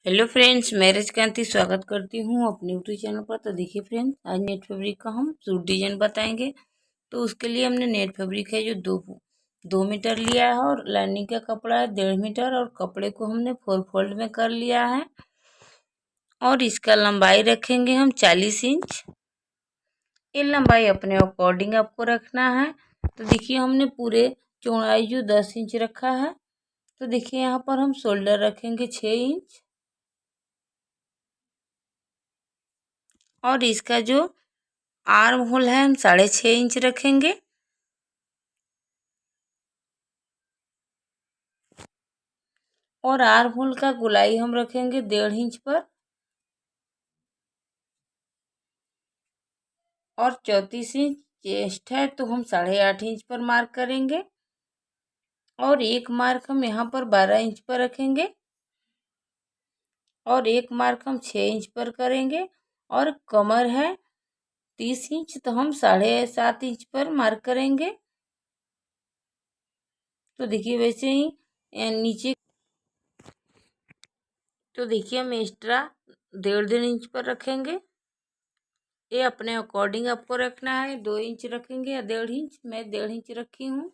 Hello friends, मैं रजकांति स्वागत करती हूँ अपने यूट्यूब चैनल पर। तो देखिए फ्रेंड्स, आज नेट फैब्रिक का हम सूट डिजाइन बताएंगे। तो उसके लिए हमने नेट फैब्रिक है जो दो मीटर लिया है और लाइनिंग का कपड़ा है 1.5 मीटर और कपड़े को हमने 4 फोल्ड में कर लिया है। और इसका लंबाई रखेंगे हम 40 इंच। ये लंबाई अपने अकॉर्डिंग आपको रखना है। तो देखिए हमने पूरे चौड़ाई जो 10 इंच रखा है। तो देखिए यहाँ पर हम शोल्डर रखेंगे 6 इंच और इसका जो आर्म होल है हम 6.5 इंच रखेंगे। और आर्म होल का गोलाई हम रखेंगे 1.5 इंच पर। और 34 इंच चेस्ट है तो हम 8.5 इंच पर मार्क करेंगे। और एक मार्क हम यहाँ पर 12 इंच पर रखेंगे और एक मार्क हम 6 इंच पर करेंगे। और कमर है 30 इंच तो हम 7.5 इंच पर मार्क करेंगे। तो देखिए वैसे ही नीचे तो देखिए हम एक्स्ट्रा 1.5 इंच पर रखेंगे। ये अपने अकॉर्डिंग आपको रखना है। 2 इंच रखेंगे या 1.5 इंच, मैं 1.5 इंच रखी हूँ।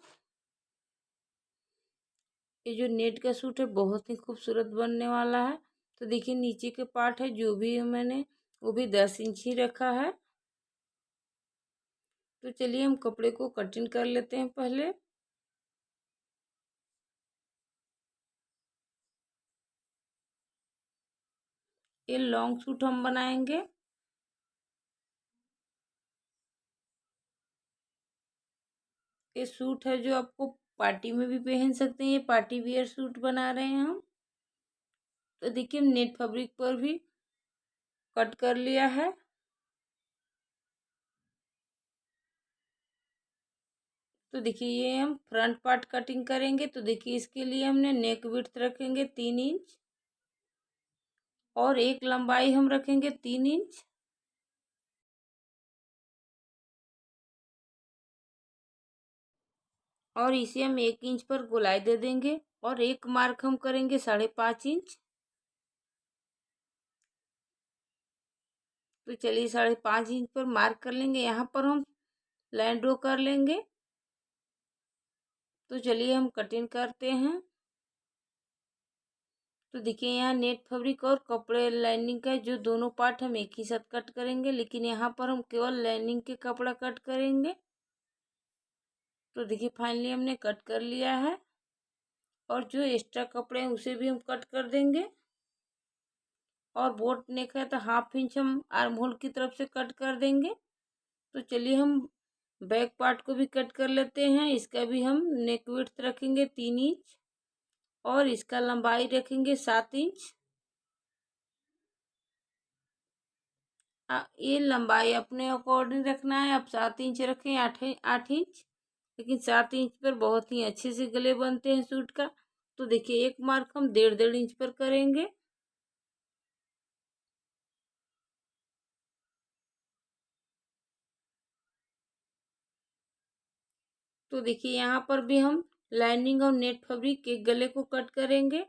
ये जो नेट का सूट है बहुत ही खूबसूरत बनने वाला है। तो देखिए नीचे के पार्ट है जो भी मैंने वो भी 10 इंच ही रखा है। तो चलिए हम कपड़े को कटिंग कर लेते हैं पहले। ये लॉन्ग सूट हम बनाएंगे। ये सूट है जो आपको पार्टी में भी पहन सकते हैं। ये पार्टी वियर सूट बना रहे हैं हम। तो देखिए हम नेट फैब्रिक पर भी कट कर लिया है। तो देखिए ये हम फ्रंट पार्ट कटिंग करेंगे। तो देखिए इसके लिए हमने नेक विड्थ रखेंगे 3 इंच और एक लंबाई हम रखेंगे 3 इंच। और इसे हम 1 इंच पर गोलाई दे देंगे और एक मार्क हम करेंगे 5.5 इंच। तो चलिए 5.5 इंच पर मार्क कर लेंगे। यहाँ पर हम लाइन ड्रॉ कर लेंगे। तो चलिए हम कटिंग करते हैं। तो देखिए यहाँ नेट फैब्रिक और कपड़े लाइनिंग का जो दोनों पार्ट हम एक ही साथ कट करेंगे, लेकिन यहाँ पर हम केवल लाइनिंग के कपड़ा कट करेंगे। तो देखिए फाइनली हमने कट कर लिया है और जो एक्स्ट्रा कपड़े हैं उसे भी हम कट कर देंगे। और बोट नेक है तो 1/2 इंच हम आर्म होल की तरफ से कट कर देंगे। तो चलिए हम बैक पार्ट को भी कट कर लेते हैं। इसका भी हम नेक विड्थ रखेंगे 3 इंच और इसका लंबाई रखेंगे 7 इंच। ये लंबाई अपने अकॉर्डिंग रखना है। आप 7 इंच रखें, 8 8 इंच, लेकिन 7 इंच पर बहुत ही अच्छे से गले बनते हैं सूट का। तो देखिए एक मार्क हम 1.5 1.5 इंच पर करेंगे। तो देखिए यहाँ पर भी हम लाइनिंग और नेट फैब्रिक के गले को कट करेंगे।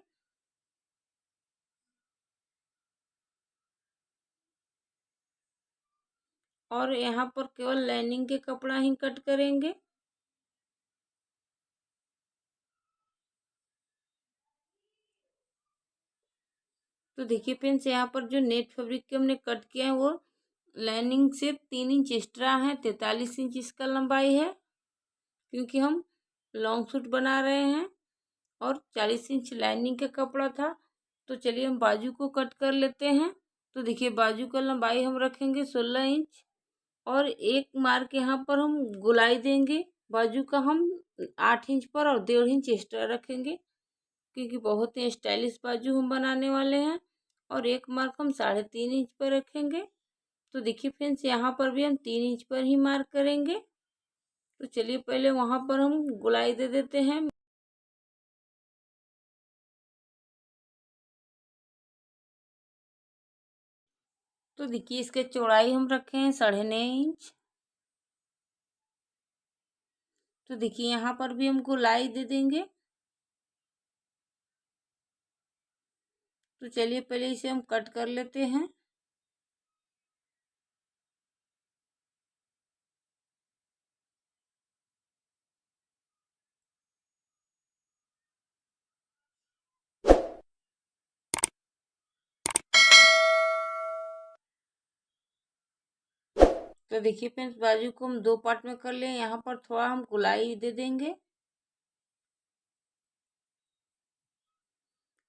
और यहाँ पर केवल लाइनिंग के कपड़ा ही कट करेंगे। तो देखिए फ्रेंड्स यहाँ पर जो नेट फैब्रिक के हमने कट किया है वो लाइनिंग से 3 इंच एक्स्ट्रा है। 43 इंच इसका लंबाई है क्योंकि हम लॉन्ग सूट बना रहे हैं। और 40 इंच लाइनिंग का कपड़ा था। तो चलिए हम बाजू को कट कर लेते हैं। तो देखिए बाजू का लंबाई हम रखेंगे 16 इंच और एक मार्क यहाँ पर हम गोलाई देंगे। बाजू का हम 8 इंच पर और 1.5 इंच एक्स्ट्रा रखेंगे क्योंकि बहुत ही स्टाइलिश बाजू हम बनाने वाले हैं। और एक मार्क हम 3.5 इंच पर रखेंगे। तो देखिए फ्रेंड्स यहाँ पर भी हम 3 इंच पर ही मार्क करेंगे। तो चलिए पहले वहाँ पर हम गोलाई दे देते हैं। तो देखिए इसके चौड़ाई हम रखे हैं 9.5 इंच। तो देखिए यहाँ पर भी हम गोलाई दे देंगे। तो चलिए पहले इसे हम कट कर लेते हैं। तो देखिए फ्रेंड्स, बाजू को हम 2 पार्ट में कर लें। यहाँ पर थोड़ा हम गोलाई दे देंगे।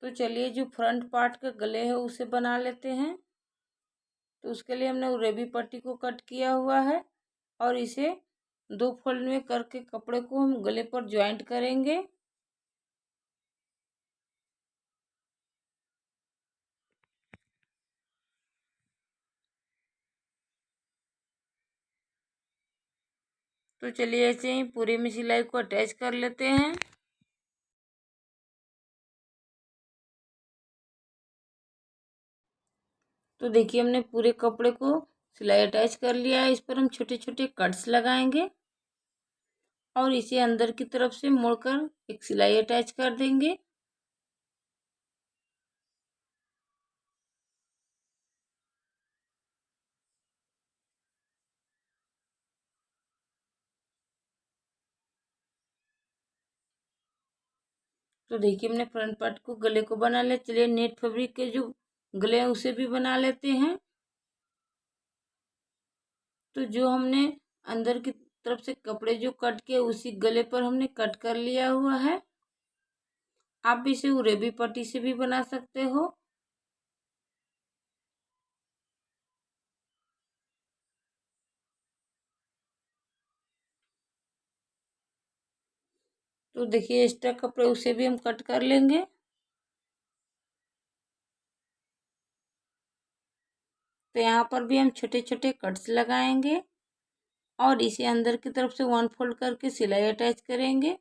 तो चलिए जो फ्रंट पार्ट के गले है उसे बना लेते हैं। तो उसके लिए हमने उरेबी पट्टी को कट किया हुआ है और इसे 2 फोल्ड में करके कपड़े को हम गले पर ज्वाइंट करेंगे। तो चलिए ऐसे ही पूरे में सिलाई को अटैच कर लेते हैं। तो देखिए हमने पूरे कपड़े को सिलाई अटैच कर लिया है। इस पर हम छोटे छोटे कट्स लगाएंगे और इसे अंदर की तरफ से मोड़कर एक सिलाई अटैच कर देंगे। तो देखिए हमने फ्रंट पार्ट को गले को बना लिया। चलिए नेट फैब्रिक के जो गले हैं उसे भी बना लेते हैं। तो जो हमने अंदर की तरफ से कपड़े जो कट किए उसी गले पर हमने कट कर लिया हुआ है। आप इसे उरेबी पट्टी से भी बना सकते हो। तो देखिए एक्स्ट्रा कपड़े उसे भी हम कट कर लेंगे। तो यहाँ पर भी हम छोटे छोटे कट्स लगाएंगे और इसे अंदर की तरफ से 1 फोल्ड करके सिलाई अटैच करेंगे।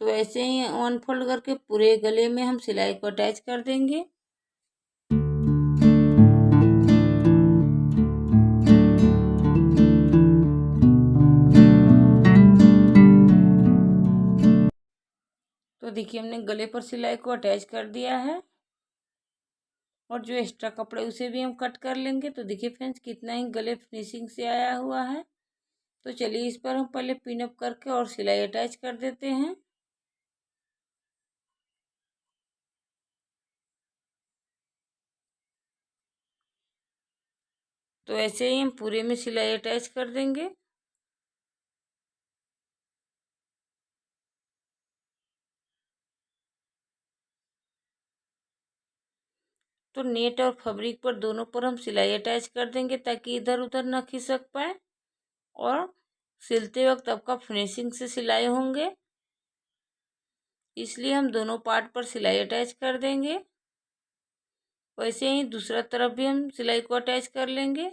तो ऐसे ही 1 फोल्ड करके पूरे गले में हम सिलाई को अटैच कर देंगे। तो देखिए हमने गले पर सिलाई को अटैच कर दिया है और जो एक्स्ट्रा कपड़े उसे भी हम कट कर लेंगे। तो देखिए फ्रेंड्स कितना ही गले फिनिशिंग से आया हुआ है। तो चलिए इस पर हम पहले पिन अप करके और सिलाई अटैच कर देते हैं। तो ऐसे ही हम पूरे में सिलाई अटैच कर देंगे। तो नेट और फैब्रिक पर दोनों पर हम सिलाई अटैच कर देंगे ताकि इधर उधर ना खिसक पाए और सिलते वक्त आपका फिनिशिंग से सिलाई होंगे, इसलिए हम दोनों पार्ट पर सिलाई अटैच कर देंगे। वैसे ही दूसरा तरफ भी हम सिलाई को अटैच कर लेंगे।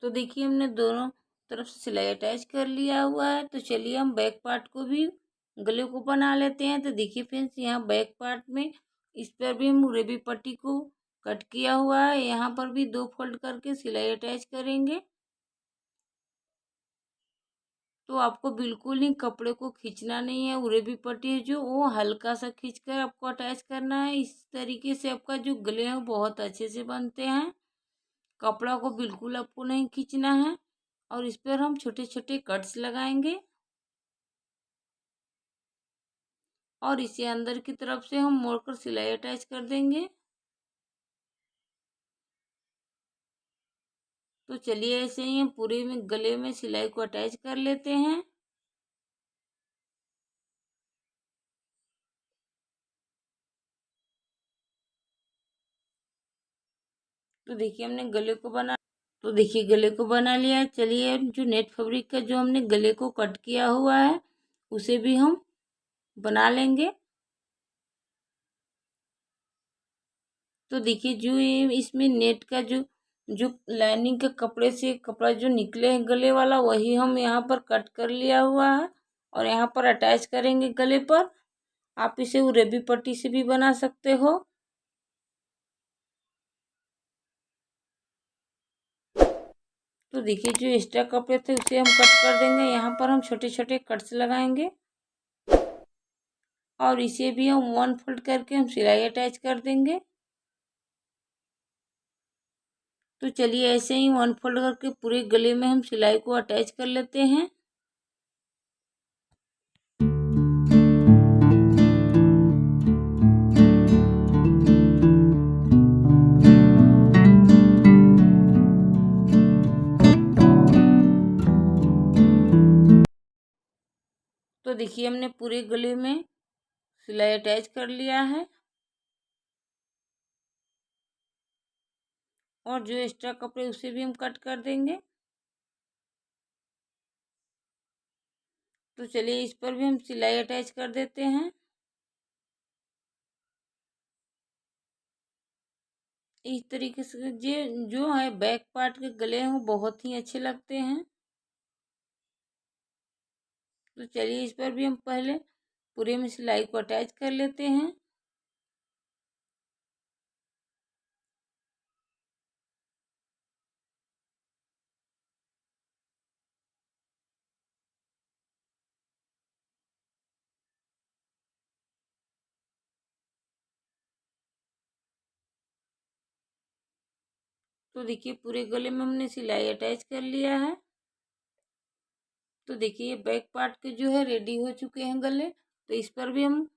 तो देखिए हमने दोनों तरफ से सिलाई अटैच कर लिया हुआ है। तो चलिए हम बैक पार्ट को भी गले को बना लेते हैं। तो देखिए फ्रेंड्स यहाँ बैक पार्ट में इस पर भी हम उरेबी पट्टी को कट किया हुआ है। यहाँ पर भी 2 फोल्ड करके सिलाई अटैच करेंगे। तो आपको बिल्कुल ही कपड़े को खींचना नहीं है। उरेबी पट्टी है जो वो हल्का सा खींचकर आपको अटैच करना है। इस तरीके से आपका जो गले हैं बहुत अच्छे से बनते हैं। कपड़ा को बिल्कुल आपको नहीं खींचना है और इस पर हम छोटे छोटे कट्स लगाएंगे और इसे अंदर की तरफ से हम मोड़कर सिलाई अटैच कर देंगे। तो चलिए ऐसे ही हम पूरे में गले में सिलाई को अटैच कर लेते हैं। तो देखिए हमने गले को बना तो देखिए गले को बना लिया है। चलिए जो नेट फैब्रिक का जो हमने गले को कट किया हुआ है उसे भी हम बना लेंगे। तो देखिए जो ये इसमें नेट का जो जो लाइनिंग के कपड़े से कपड़ा जो निकले हैं गले वाला वही हम यहाँ पर कट कर लिया हुआ है और यहाँ पर अटैच करेंगे गले पर। आप इसे उरेबी पट्टी से भी बना सकते हो। तो देखिए जो एक्स्ट्रा कपड़े थे उसे हम कट कर देंगे। यहाँ पर हम छोटे छोटे कट्स लगाएंगे और इसे भी हम 1 फोल्ड करके हम सिलाई अटैच कर देंगे। तो चलिए ऐसे ही 1 फोल्ड करके पूरे गले में हम सिलाई को अटैच कर लेते हैं। तो देखिए हमने पूरे गले में सिलाई अटैच कर लिया है और जो एक्स्ट्रा कपड़े उसे भी हम कट कर देंगे। तो चलिए इस पर भी हम सिलाई अटैच कर देते हैं। इस तरीके से जो है बैक पार्ट के गले हैं वो बहुत ही अच्छे लगते हैं। तो चलिए इस पर भी हम पहले पूरे में सिलाई को अटैच कर लेते हैं। तो देखिए पूरे गले में हमने सिलाई अटैच कर लिया है। तो देखिए बैक पार्ट के जो है रेडी हो चुके हैं गले। तो इस पर भी हम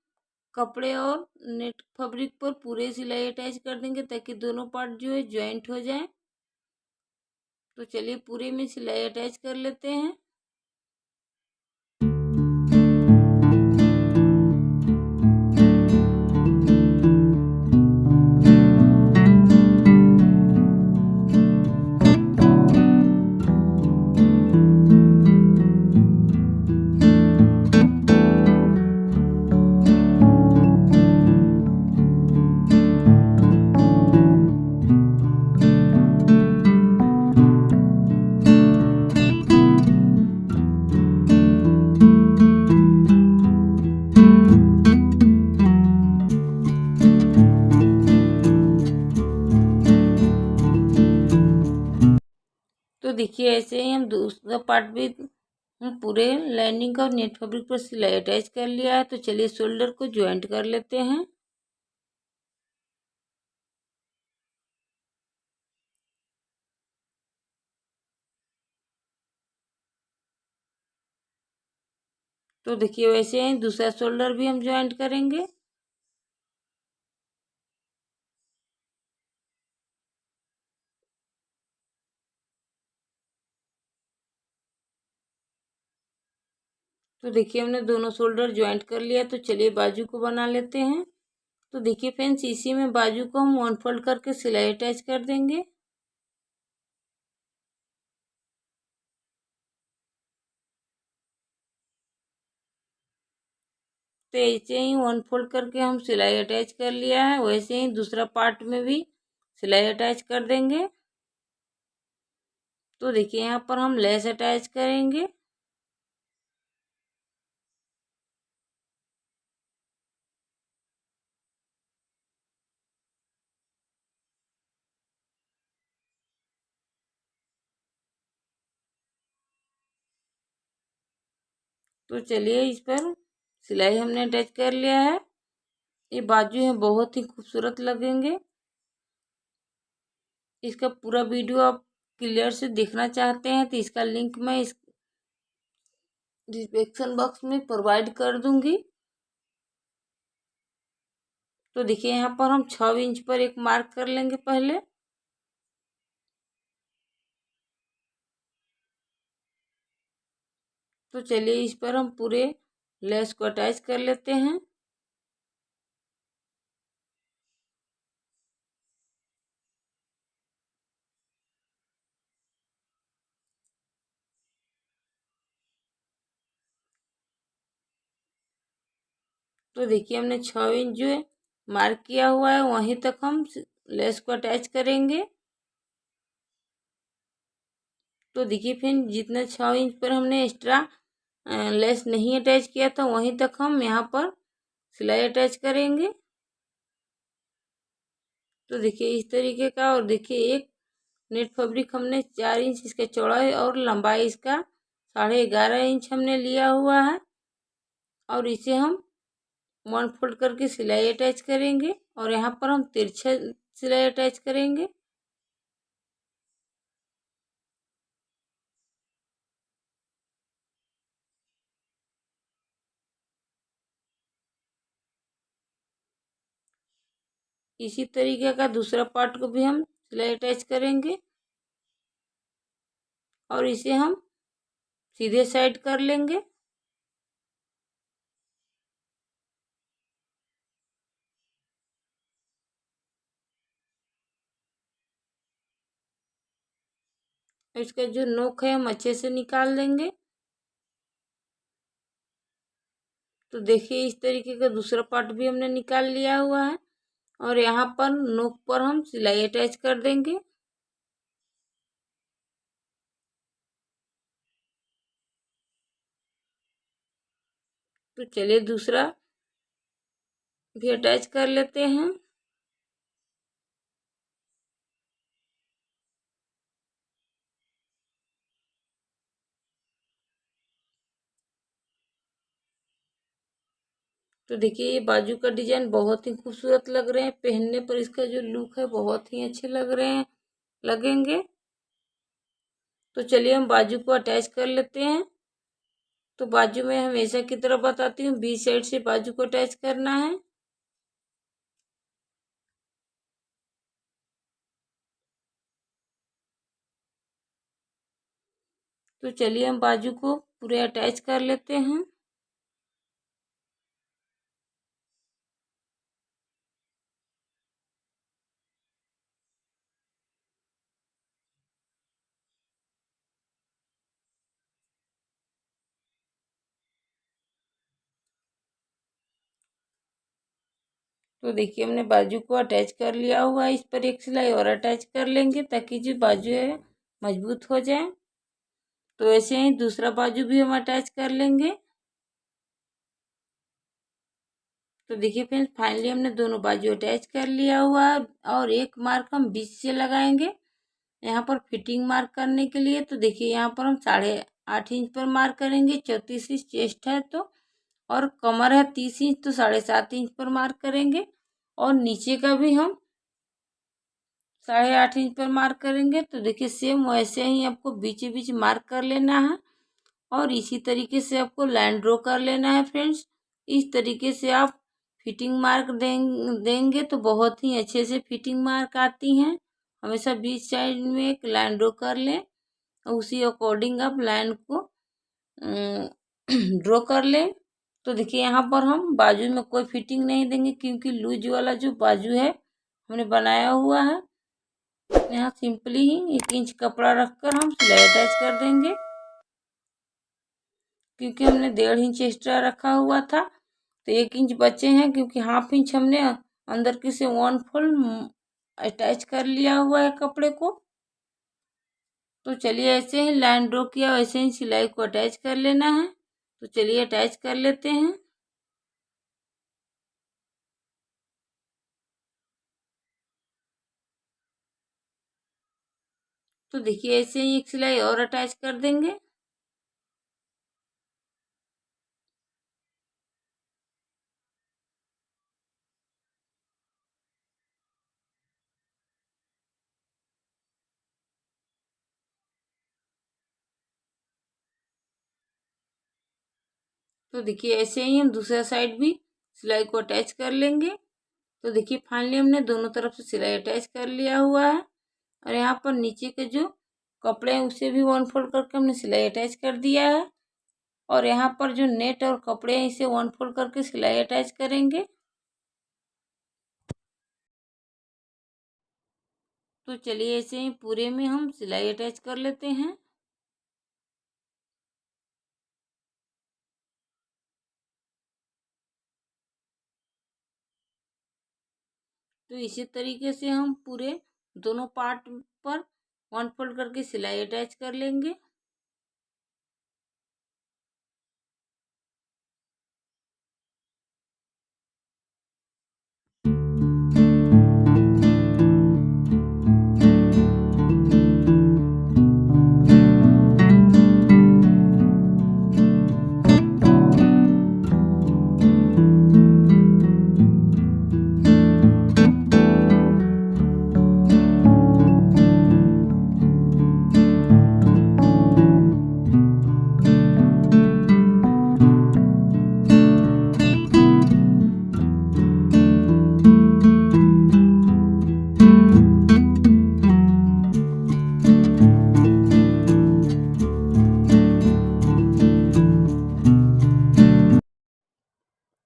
कपड़े और नेट फैब्रिक पर पूरे सिलाई अटैच कर देंगे ताकि दोनों पार्ट जो है ज्वाइंट हो जाए। तो चलिए पूरे में सिलाई अटैच कर लेते हैं। तो देखिए ऐसे ही हम दूसरा पार्ट भी हम पूरे लाइनिंग का नेट फैब्रिक पर सिलाई अटैच कर लिया है। तो चलिए शोल्डर को ज्वाइंट कर लेते हैं। तो देखिए वैसे ही दूसरा शोल्डर भी हम ज्वाइंट करेंगे। तो देखिए हमने दोनों शोल्डर ज्वाइंट कर लिया। तो चलिए बाजू को बना लेते हैं। तो देखिए फ्रेंड्स इसी में बाजू को हम 1 फोल्ड करके सिलाई अटैच कर देंगे। तो ऐसे ही 1 फोल्ड करके हम सिलाई अटैच कर लिया है। वैसे ही दूसरा पार्ट में भी सिलाई अटैच कर देंगे। तो देखिए यहाँ पर हम लेस अटैच करेंगे। तो चलिए इस पर सिलाई हमने अटैच कर लिया है। ये बाजू है बहुत ही खूबसूरत लगेंगे। इसका पूरा वीडियो आप क्लियर से देखना चाहते हैं तो इसका लिंक मैं इस डिस्क्रिप्शन बॉक्स में प्रोवाइड कर दूंगी। तो देखिए यहाँ पर हम 6 इंच पर एक मार्क कर लेंगे पहले। तो चलिए इस पर हम पूरे लेस को अटैच कर लेते हैं। तो देखिए हमने 6 इंच जो है मार्क किया हुआ है वहीं तक हम लेस को अटैच करेंगे। तो देखिए फिर जितना 6 इंच पर हमने एक्स्ट्रा लेस नहीं अटैच किया था वहीं तक हम यहाँ पर सिलाई अटैच करेंगे। तो देखिए इस तरीके का। और देखिए एक नेट फैब्रिक हमने 4 इंच इसका चौड़ाई और लंबाई इसका 11.5 इंच हमने लिया हुआ है और इसे हम 1 फोल्ड करके सिलाई अटैच करेंगे और यहाँ पर हम तिरछा सिलाई अटैच करेंगे। इसी तरीके का दूसरा पार्ट को भी हम सिलाई अटैच करेंगे और इसे हम सीधे साइड कर लेंगे। इसका जो नोक है हम अच्छे से निकाल देंगे। तो देखिए इस तरीके का दूसरा पार्ट भी हमने निकाल लिया हुआ है और यहाँ पर नोक पर हम सिलाई अटैच कर देंगे। तो चलिए दूसरा भी अटैच कर लेते हैं। तो देखिए ये बाजू का डिजाइन बहुत ही खूबसूरत लग रहे हैं, पहनने पर इसका जो लुक है बहुत ही अच्छे लग रहे हैं लगेंगे। तो चलिए हम बाजू को अटैच कर लेते हैं। तो बाजू में हमेशा की तरह बताती हूँ बीच साइड से बाजू को अटैच करना है। तो चलिए हम बाजू को पूरे अटैच कर लेते हैं। तो देखिए हमने बाजू को अटैच कर लिया हुआ है। इस पर एक सिलाई और अटैच कर लेंगे ताकि जो बाजू है मजबूत हो जाए। तो ऐसे ही दूसरा बाजू भी हम अटैच कर लेंगे। तो देखिए फ्रेंड्स फाइनली हमने दोनों बाजू अटैच कर लिया हुआ है और एक मार्क हम बीच से लगाएंगे यहाँ पर फिटिंग मार्क करने के लिए। तो देखिए यहाँ पर हम 8.5 इंच पर मार्क करेंगे। 34 इंच चेस्ट है तो और कमर है 30 इंच तो 7.5 इंच पर मार्क करेंगे और नीचे का भी हम 8.5 इंच पर मार्क करेंगे। तो देखिए सेम वैसे ही आपको बीच बीच मार्क कर लेना है और इसी तरीके से आपको लाइन ड्रॉ कर लेना है फ्रेंड्स। इस तरीके से आप फिटिंग मार्क देंगे तो बहुत ही अच्छे से फिटिंग मार्क आती हैं। हमेशा बीच साइड में एक लाइन ड्रॉ कर लें और उसी अकॉर्डिंग आप लाइन को ड्रॉ कर लें। तो देखिए यहाँ पर हम बाजू में कोई फिटिंग नहीं देंगे क्योंकि लूज वाला जो बाजू है हमने बनाया हुआ है। यहाँ सिंपली ही 1 इंच कपड़ा रखकर हम सिलाई अटैच कर देंगे क्योंकि हमने 1.5 इंच एक्स्ट्रा रखा हुआ था तो 1 इंच बचे हैं क्योंकि 1/2 इंच हमने अंदर की से 1 फोल्ड अटैच कर लिया हुआ है कपड़े को। तो चलिए ऐसे ही लाइन ड्रॉ किया वैसे ही सिलाई को अटैच कर लेना है। तो चलिए अटैच कर लेते हैं। तो देखिए ऐसे ही एक सिलाई और अटैच कर देंगे। तो देखिए ऐसे ही हम दूसरा साइड भी सिलाई को अटैच कर लेंगे। तो देखिए फाइनली हमने दोनों तरफ से सिलाई अटैच कर लिया हुआ है और यहाँ पर नीचे के जो कपड़े हैं उसे भी 1 फोल्ड करके हमने सिलाई अटैच कर दिया है और यहाँ पर जो नेट और कपड़े हैं इसे 1 फोल्ड करके सिलाई अटैच करेंगे। तो चलिए ऐसे ही पूरे में हम सिलाई अटैच कर लेते हैं। तो इसी तरीके से हम पूरे दोनों पार्ट पर 1 फोल्ड करके सिलाई अटैच कर लेंगे।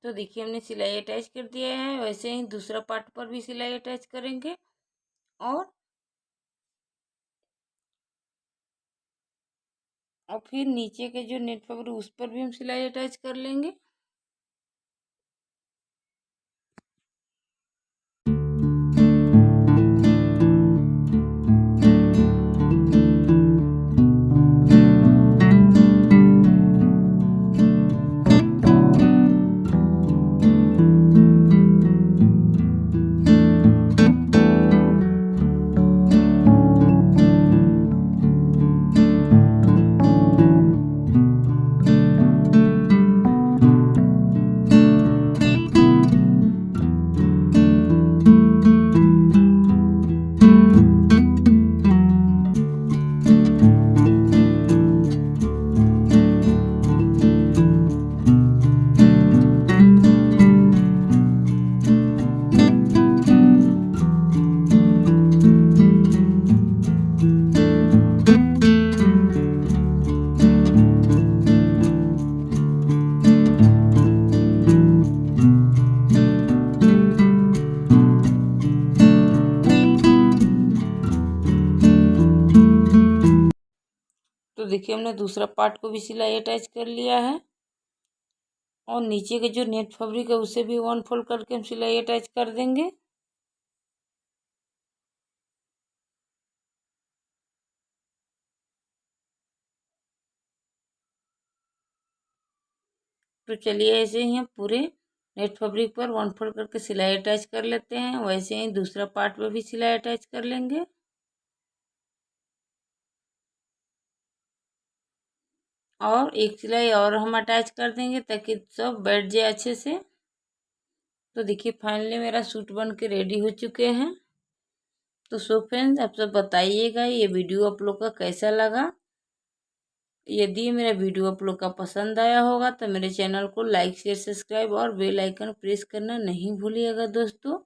तो देखिए हमने सिलाई अटैच कर दिया है। वैसे ही दूसरा पार्ट पर भी सिलाई अटैच करेंगे और फिर नीचे के जो नेट फैब्रिक उस पर भी हम सिलाई अटैच कर लेंगे। तो देखिए हमने दूसरा पार्ट को भी सिलाई अटैच कर लिया है और नीचे के जो नेट फैब्रिक है उसे भी 1 फोल्ड करके हम सिलाई अटैच कर देंगे। तो चलिए ऐसे ही हम पूरे नेट फैब्रिक पर 1 फोल्ड करके सिलाई अटैच कर लेते हैं। वैसे ही दूसरा पार्ट पर भी सिलाई अटैच कर लेंगे और एक सिलाई और हम अटैच कर देंगे ताकि सब बैठ जाए अच्छे से। तो देखिए फाइनली मेरा सूट बन के रेडी हो चुके हैं। तो सो फ्रेंड्स आप सब बताइएगा ये वीडियो आप लोग का कैसा लगा। यदि मेरा वीडियो आप लोग का पसंद आया होगा तो मेरे चैनल को लाइक शेयर सब्सक्राइब और बेल आइकन प्रेस करना नहीं भूलिएगा दोस्तों।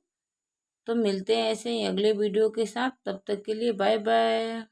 तो मिलते हैं ऐसे ही अगले वीडियो के साथ, तब तक के लिए बाय बाय।